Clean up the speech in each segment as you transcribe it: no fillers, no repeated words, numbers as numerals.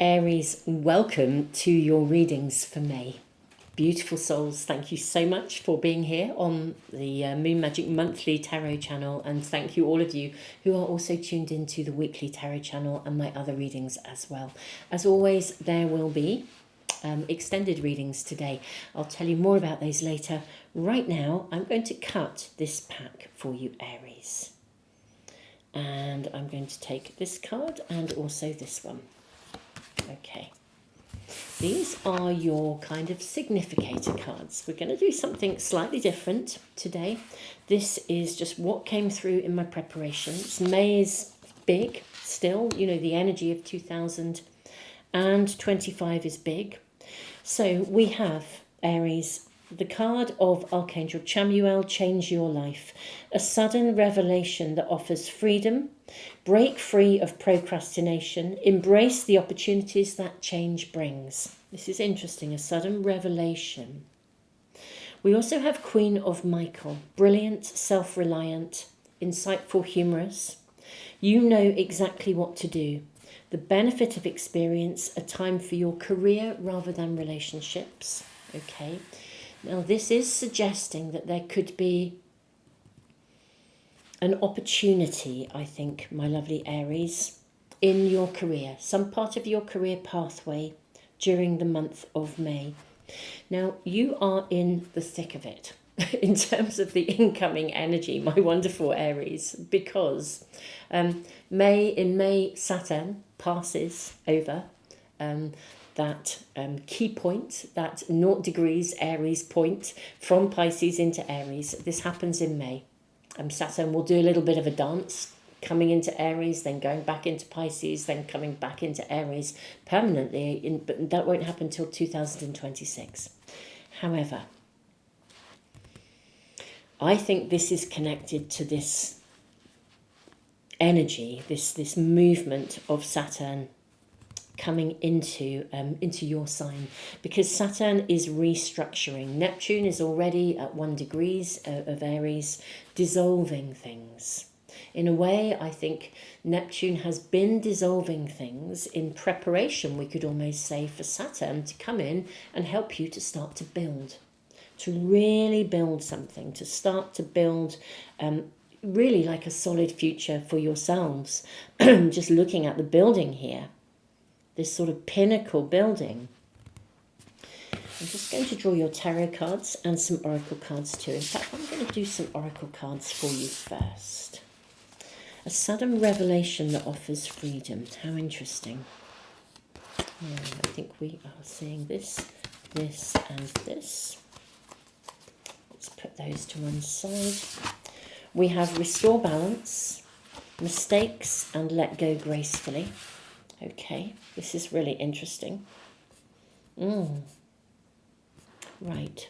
Aries, welcome to your readings for May. Beautiful souls, thank you so much for being here on the Moon Magic Monthly Tarot channel, and thank you all of you who are also tuned into the weekly tarot channel and my other readings as well. As always, there will be extended readings today. I'll tell you more about those later. Right now, I'm going to cut this pack for you, Aries. And I'm going to take this card and also this one. Okay, these are your kind of significator cards. We're going to do something slightly different today. This is just what came through in my preparations. May is big still, you know, the energy of 2025 is big. So we have, Aries, the card of Archangel Chamuel, Change Your Life. A sudden revelation that offers freedom. Break free of procrastination. Embrace the opportunities that change brings. This is interesting, a sudden revelation. We also have Queen of Michael. Brilliant, self-reliant, insightful, humorous. You know exactly what to do. The benefit of experience, a time for your career rather than relationships. Okay. Now, this is suggesting that there could be an opportunity, I think, my lovely Aries, in your career, some part of your career pathway during the month of May. Now, you are in the thick of it in terms of the incoming energy, my wonderful Aries, because in May, Saturn passes over that key point, that 0 degrees Aries point from Pisces into Aries. This happens in May. Saturn will do a little bit of a dance, coming into Aries, then going back into Pisces, then coming back into Aries permanently, but that won't happen until 2026. However, I think this is connected to this energy, this movement of Saturn coming into your sign, because Saturn is restructuring. Neptune is already at 1 degrees of Aries, dissolving things. In a way, I think Neptune has been dissolving things in preparation, we could almost say, for Saturn to come in and help you to start to build, to really build something, to start to build really like a solid future for yourselves. Just looking at the building here, this sort of pinnacle building. I'm just going to draw your tarot cards and some oracle cards too. In fact, I'm going to do some oracle cards for you first. A sudden revelation that offers freedom. How interesting. Yeah, I think we are seeing this, this and this. Let's put those to one side. We have restore balance, mistakes and let go gracefully. Okay, this is really interesting. Right.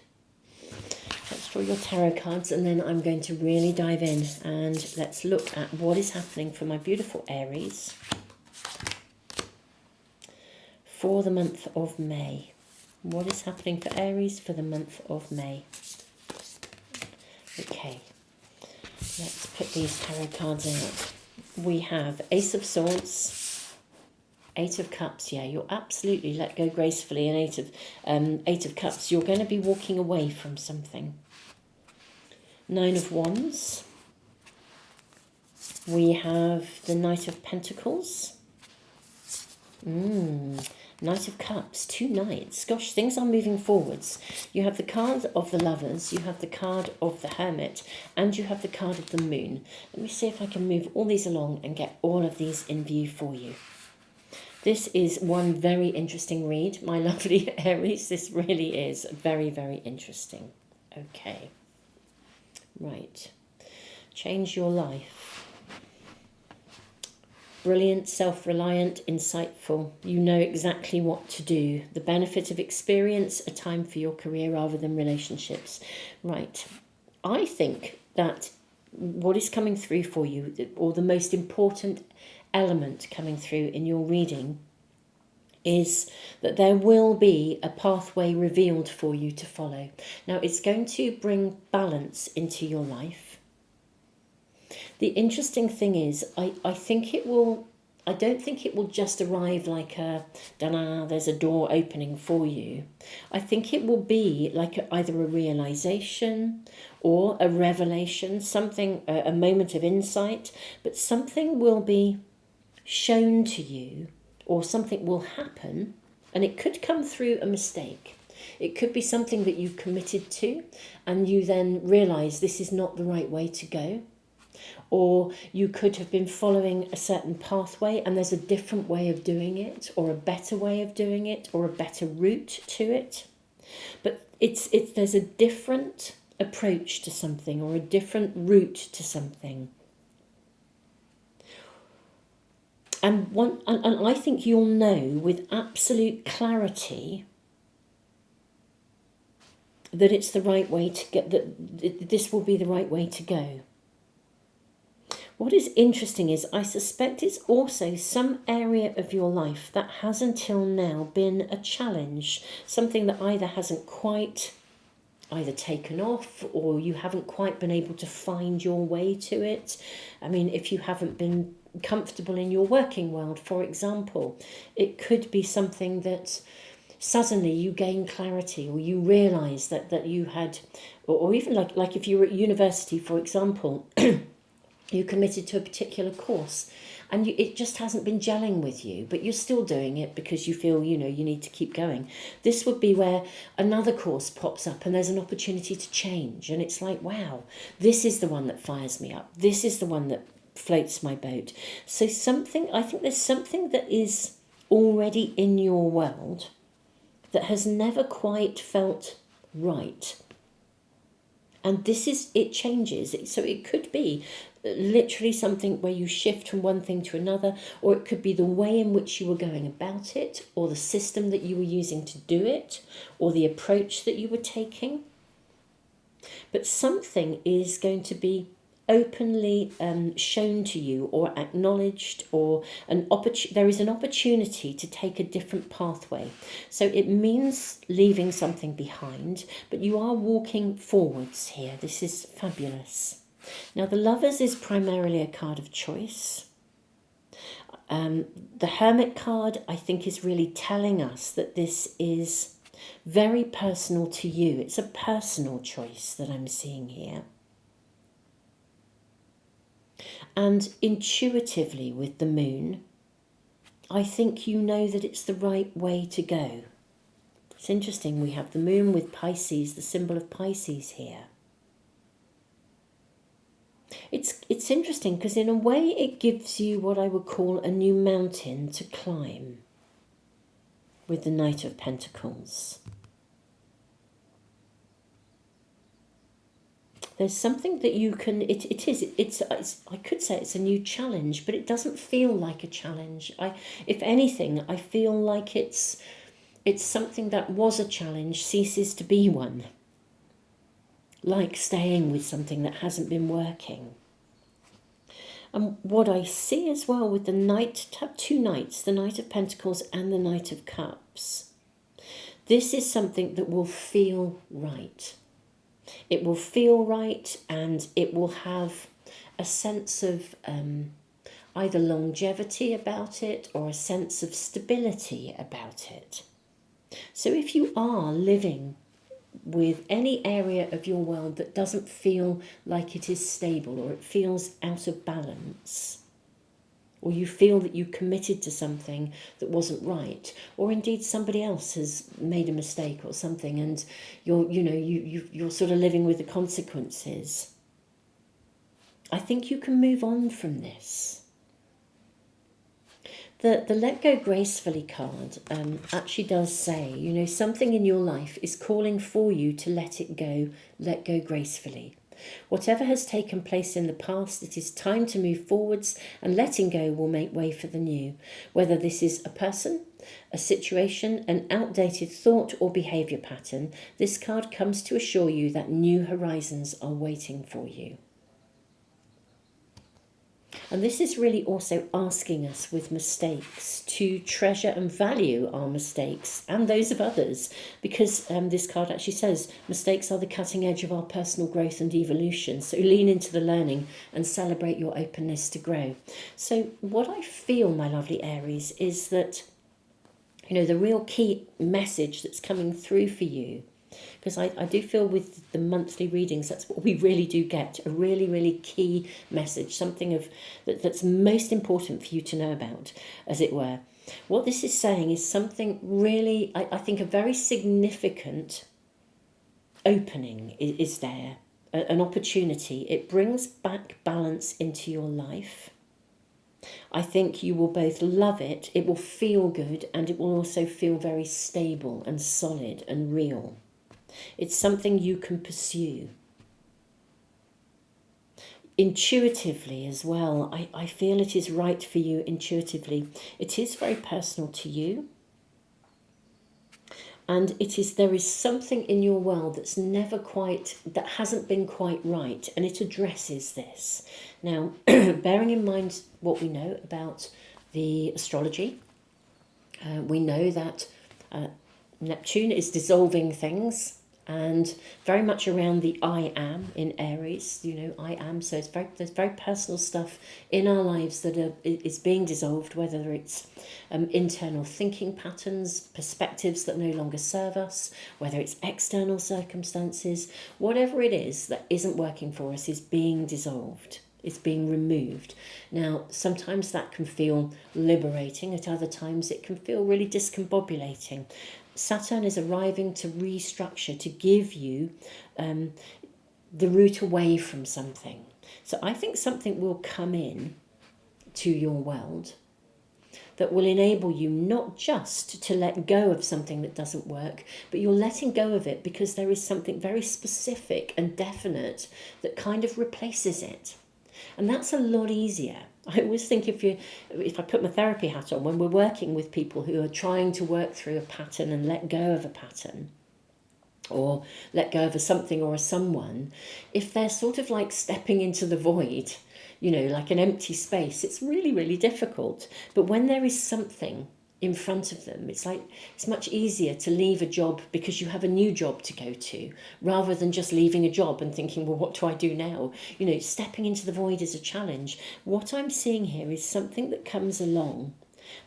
Let's draw your tarot cards and then I'm going to really dive in and let's look at what is happening for my beautiful Aries for the month of May. What is happening for Aries for the month of May? Okay, let's put these tarot cards out. We have Ace of Swords, 8 of Cups. Yeah, you'll absolutely let go gracefully. And Eight of Cups, you're going to be walking away from something. 9 of Wands. We have the Knight of Pentacles. Knight of Cups, 2 knights. Gosh, things are moving forwards. You have the card of the Lovers, you have the card of the Hermit, and you have the card of the Moon. Let me see if I can move all these along and get all of these in view for you. This is one very interesting read, my lovely Aries. This really is very, very interesting. Okay. Right. Change your life. Brilliant, self-reliant, insightful. You know exactly what to do. The benefit of experience, a time for your career rather than relationships. Right. I think that what is coming through for you, or the most important element coming through in your reading, is that there will be a pathway revealed for you to follow. Now, it's going to bring balance into your life. The interesting thing is, I think it will I don't think it will just arrive like a, da-na, there's a door opening for you. I think it will be like either a realization or a revelation, something, a moment of insight, but something will be shown to you or something will happen, and it could come through a mistake. It could be something that you committed to and you then realize this is not the right way to go. Or you could have been following a certain pathway and there's a different way of doing it, or a better way of doing it, or a better route to it. But there's a different approach to something or a different route to something. And I think you'll know with absolute clarity that it's the right way to get, that this will be the right way to go. What is interesting is I suspect it's also some area of your life that has until now been a challenge, something that either hasn't quite either taken off or you haven't quite been able to find your way to it. I mean, if you haven't been comfortable in your working world, for example, it could be something that suddenly you gain clarity or you realise that you had, or even like if you were at university, for example, you committed to a particular course and it just hasn't been gelling with you, but you're still doing it because you feel, you need to keep going. This would be where another course pops up and there's an opportunity to change. And it's like, wow, this is the one that fires me up. This is the one that floats my boat. So I think there's something that is already in your world that has never quite felt right. And it changes. So it could be literally something where you shift from one thing to another, or it could be the way in which you were going about it, or the system that you were using to do it, or the approach that you were taking. But something is going to be openly shown to you or acknowledged, or there is an opportunity to take a different pathway. So it means leaving something behind, but you are walking forwards here. This is fabulous. Now the Lovers is primarily a card of choice. The Hermit card, I think, is really telling us that this is very personal to you. It's a personal choice that I'm seeing here. And intuitively with the Moon, I think you know that it's the right way to go. It's interesting, we have the Moon with Pisces, the symbol of Pisces here. It's interesting because in a way it gives you what I would call a new mountain to climb with the Knight of Pentacles. There's something that you can, I could say it's a new challenge, but it doesn't feel like a challenge. If anything, I feel like it's something that was a challenge ceases to be one. Like staying with something that hasn't been working. And what I see as well with the two Knights, the Knight of Pentacles and the Knight of Cups, this is something that will feel right. It will feel right, and it will have a sense of either longevity about it or a sense of stability about it. So if you are living with any area of your world that doesn't feel like it is stable, or it feels out of balance, or you feel that you committed to something that wasn't right, or indeed somebody else has made a mistake or something, and you're sort of living with the consequences, I think you can move on from this. The Let Go Gracefully card actually does say, something in your life is calling for you to let it go, let go gracefully. Whatever has taken place in the past, it is time to move forwards, and letting go will make way for the new. Whether this is a person, a situation, an outdated thought or behaviour pattern, this card comes to assure you that new horizons are waiting for you. And this is really also asking us with mistakes to treasure and value our mistakes and those of others, because this card actually says mistakes are the cutting edge of our personal growth and evolution. So lean into the learning and celebrate your openness to grow. So what I feel, my lovely Aries, is that, you know, the real key message that's coming through for you, because I do feel with the monthly readings, that's what we really do get, a really, really key message, something of that's most important for you to know about, as it were. What this is saying is something really, I think, a very significant opening is there, an opportunity. It brings back balance into your life. I think you will both love it, it will feel good, and it will also feel very stable and solid and real. It's something you can pursue. Intuitively as well, I feel it is right for you intuitively. It is very personal to you. And there is something in your world that hasn't been quite right, and it addresses this. Now, bearing in mind what we know about the astrology, we know that Neptune is dissolving things, and very much around the I am in Aries, you know, I am. So there's very personal stuff in our lives that is being dissolved, whether it's internal thinking patterns, perspectives that no longer serve us, whether it's external circumstances, whatever it is that isn't working for us is being dissolved. It's being removed. Now, sometimes that can feel liberating. At other times, it can feel really discombobulating. Saturn is arriving to restructure, to give you the route away from something. So I think something will come in to your world that will enable you not just to let go of something that doesn't work, but you're letting go of it because there is something very specific and definite that kind of replaces it. And that's a lot easier. I always think if I put my therapy hat on, when we're working with people who are trying to work through a pattern and let go of a pattern, or let go of a something or a someone, if they're sort of like stepping into the void, you know, like an empty space, it's really, really difficult. But when there is something in front of them, it's much easier to leave a job because you have a new job to go to, rather than just leaving a job and thinking, well, what do I do now? You know, stepping into the void is a challenge. What I'm seeing here is something that comes along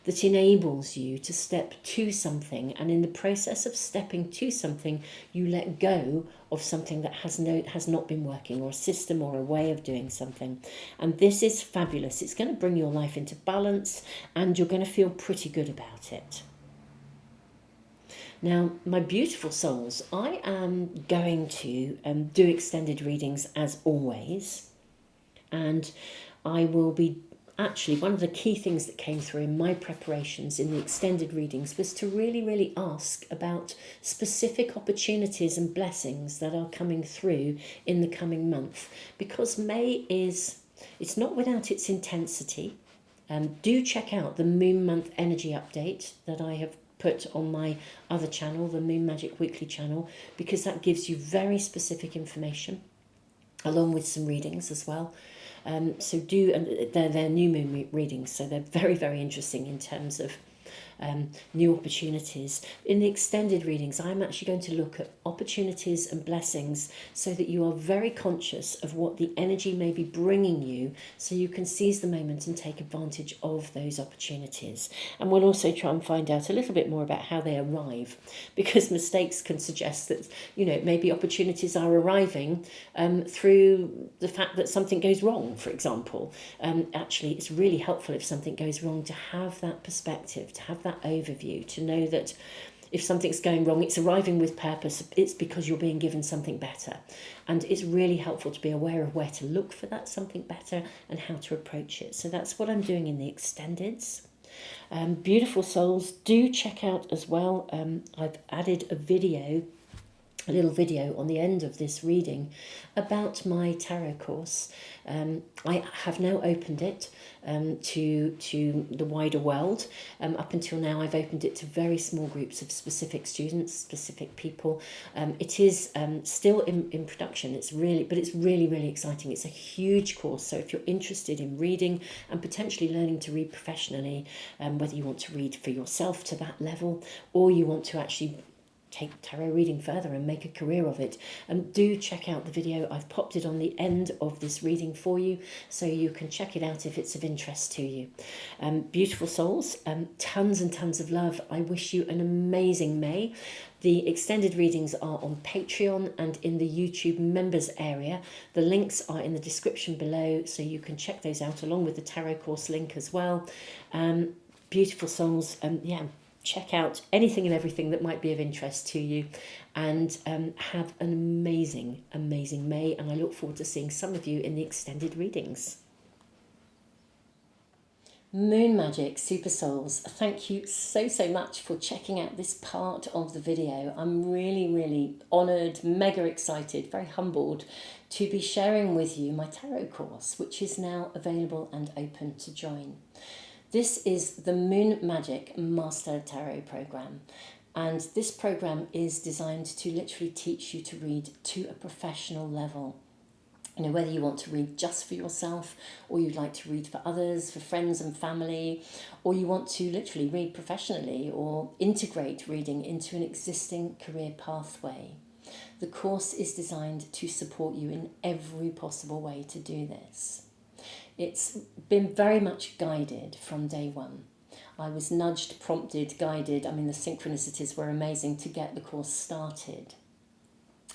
that enables you to step to something, and in the process of stepping to something, you let go of something that has not been working, or a system or a way of doing something. And this is fabulous. It's going to bring your life into balance, and you're going to feel pretty good about it. Now, my beautiful souls, I am going to do extended readings as always, and I will be actually, one of the key things that came through in my preparations in the extended readings was to really, really ask about specific opportunities and blessings that are coming through in the coming month. Because May it's not without its intensity. Do check out the Moon Month Energy Update that I have put on my other channel, the Moon Magic Weekly channel, because that gives you very specific information, along with some readings as well. So and they're new moon readings, so they're very, very interesting in terms of new opportunities. In the extended readings, I'm actually going to look at opportunities and blessings so that you are very conscious of what the energy may be bringing you, so you can seize the moment and take advantage of those opportunities. And we'll also try and find out a little bit more about how they arrive, because mistakes can suggest that, you know, maybe opportunities are arriving through the fact that something goes wrong, for example. Actually, it's really helpful if something goes wrong to have that perspective, to have that overview, to know that if something's going wrong, it's arriving with purpose. It's because you're being given something better. And it's really helpful to be aware of where to look for that something better and how to approach it. So that's what I'm doing in the extendeds. Beautiful souls, do check out as well. I've added a video a little video on the end of this reading about my tarot course. I have now opened it to the wider world. Up until now, I've opened it to very small groups of specific students, specific people. It is still in production. It's really exciting. It's a huge course. So if you're interested in reading and potentially learning to read professionally, whether you want to read for yourself to that level, or you want to actually take tarot reading further and make a career of it, do check out the video. I've popped it on the end of this reading for you, so you can check it out if it's of interest to you. Beautiful souls, tons and tons of love. I wish you an amazing May. The extended readings are on Patreon and in the YouTube members area. The links are in the description below, so you can check those out along with the tarot course link as well. Beautiful souls, check out anything and everything that might be of interest to you, and have an amazing May, and I look forward to seeing some of you in the extended readings. Moon Magic Super Souls, thank you so much for checking out this part of the video. I'm really honoured, mega excited, very humbled to be sharing with you my tarot course, which is now available and open to join. This is the Moon Magic Master Tarot program, and this program is designed to literally teach you to read to a professional level. You know, whether you want to read just for yourself, or you'd like to read for others, for friends and family, or you want to literally read professionally or integrate reading into an existing career pathway. The course is designed to support you in every possible way to do this. It's been very much guided from day one. I was nudged, prompted, guided. I mean, the synchronicities were amazing to get the course started.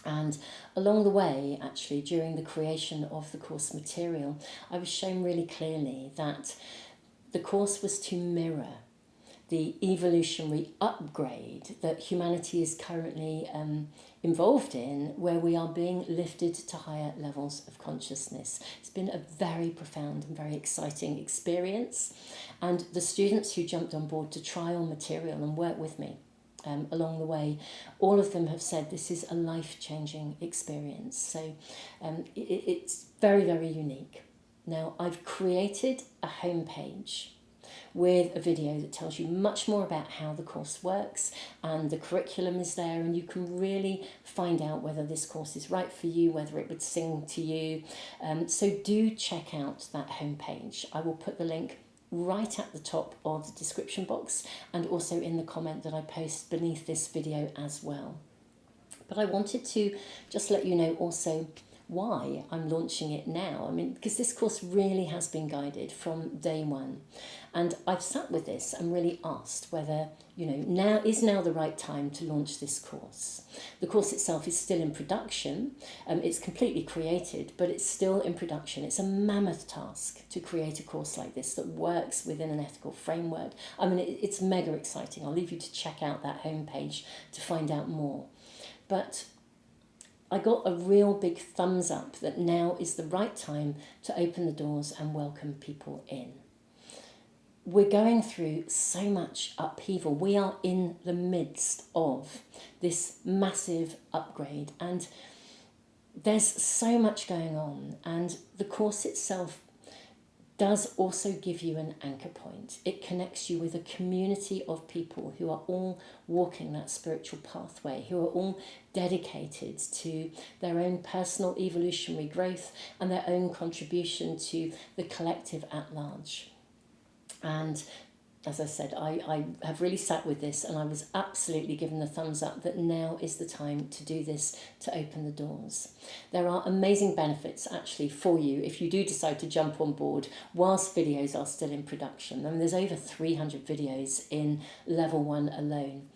And along the way, actually, during the creation of the course material, I was shown really clearly that the course was to mirror the evolutionary upgrade that humanity is currently involved in, where we are being lifted to higher levels of consciousness. It's been a very profound and very exciting experience, and the students who jumped on board to trial material and work with me along the way, all of them have said this is a life-changing experience. So it's very unique. Now, I've created a homepage with a video that tells you much more about how the course works, and the curriculum is there, and you can really find out whether this course is right for you, whether it would sing to you. So do check out that homepage. I will put the link right at the top of the description box, and also in the comment that I post beneath this video as well. But I wanted to just let you know also why I'm launching it now. I mean, because this course really has been guided from day one. And I've sat with this and really asked whether, now is the right time to launch this course. The course itself is still in production. It's completely created, but it's still in production. It's a mammoth task to create a course like this that works within an ethical framework. I mean, it's mega exciting. I'll leave you to check out that homepage to find out more. But I got a real big thumbs up that now is the right time to open the doors and welcome people in. We're going through so much upheaval. We are in the midst of this massive upgrade, and there's so much going on, and the course itself does also give you an anchor point. It connects you with a community of people who are all walking that spiritual pathway, who are all dedicated to their own personal evolutionary growth and their own contribution to the collective at large. And as I said, I have really sat with this, and I was absolutely given the thumbs up that now is the time to do this, to open the doors. There are amazing benefits actually for you if you do decide to jump on board whilst videos are still in production. I mean, there's over 300 videos in level 1 alone.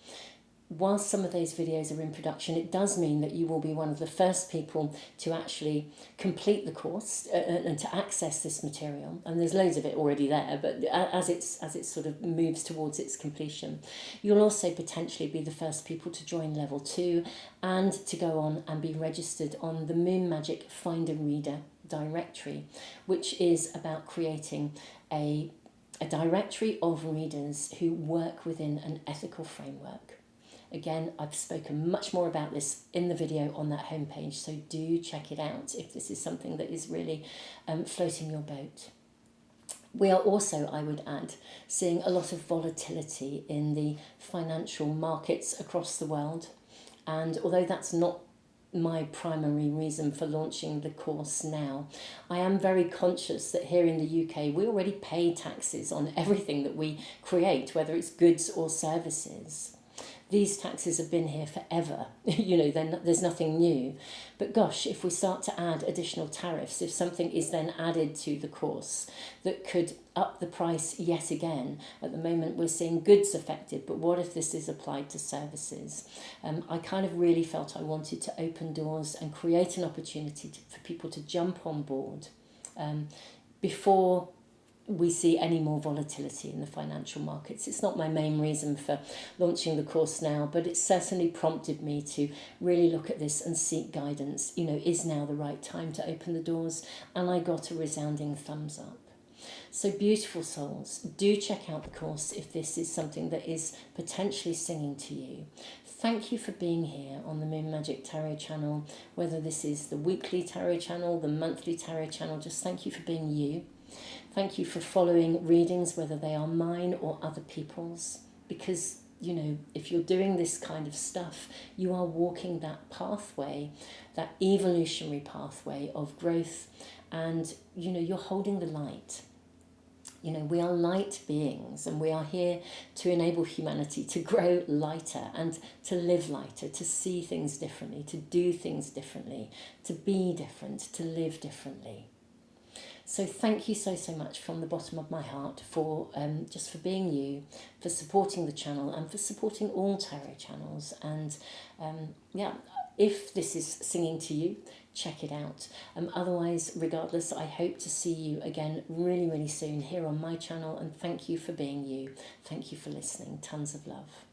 Whilst some of those videos are in production, it does mean that you will be one of the first people to actually complete the course and to access this material. And there's loads of it already there, but as it sort of moves towards its completion, you'll also potentially be the first people to join level 2 and to go on and be registered on the Moon Magic Finder Reader directory, which is about creating a directory of readers who work within an ethical framework. Again, I've spoken much more about this in the video on that homepage, so do check it out if this is something that is really floating your boat. We are also, I would add, seeing a lot of volatility in the financial markets across the world. And although that's not my primary reason for launching the course now, I am very conscious that here in the UK we already pay taxes on everything that we create, whether it's goods or services. These taxes have been here forever, there's nothing new. But gosh, if we start to add additional tariffs, if something is then added to the course that could up the price yet again, at the moment we're seeing goods affected, but what if this is applied to services? I kind of really felt I wanted to open doors and create an opportunity for people to jump on board before we see any more volatility in the financial markets. It's not my main reason for launching the course now, but it certainly prompted me to really look at this and seek guidance. Is now the right time to open the doors? And I got a resounding thumbs up. So beautiful souls, do check out the course if this is something that is potentially singing to you. Thank you for being here on the Moon Magic Tarot channel, whether this is the weekly tarot channel, the monthly tarot channel, just thank you for being you. Thank you for following readings, whether they are mine or other people's, because, if you're doing this kind of stuff, you are walking that pathway, that evolutionary pathway of growth, and, you're holding the light. We are light beings, and we are here to enable humanity to grow lighter and to live lighter, to see things differently, to do things differently, to be different, to live differently. So thank you so much from the bottom of my heart for just for being you, for supporting the channel and for supporting all tarot channels. And if this is singing to you, check it out. Otherwise, regardless, I hope to see you again really, really soon here on my channel. And thank you for being you. Thank you for listening. Tons of love.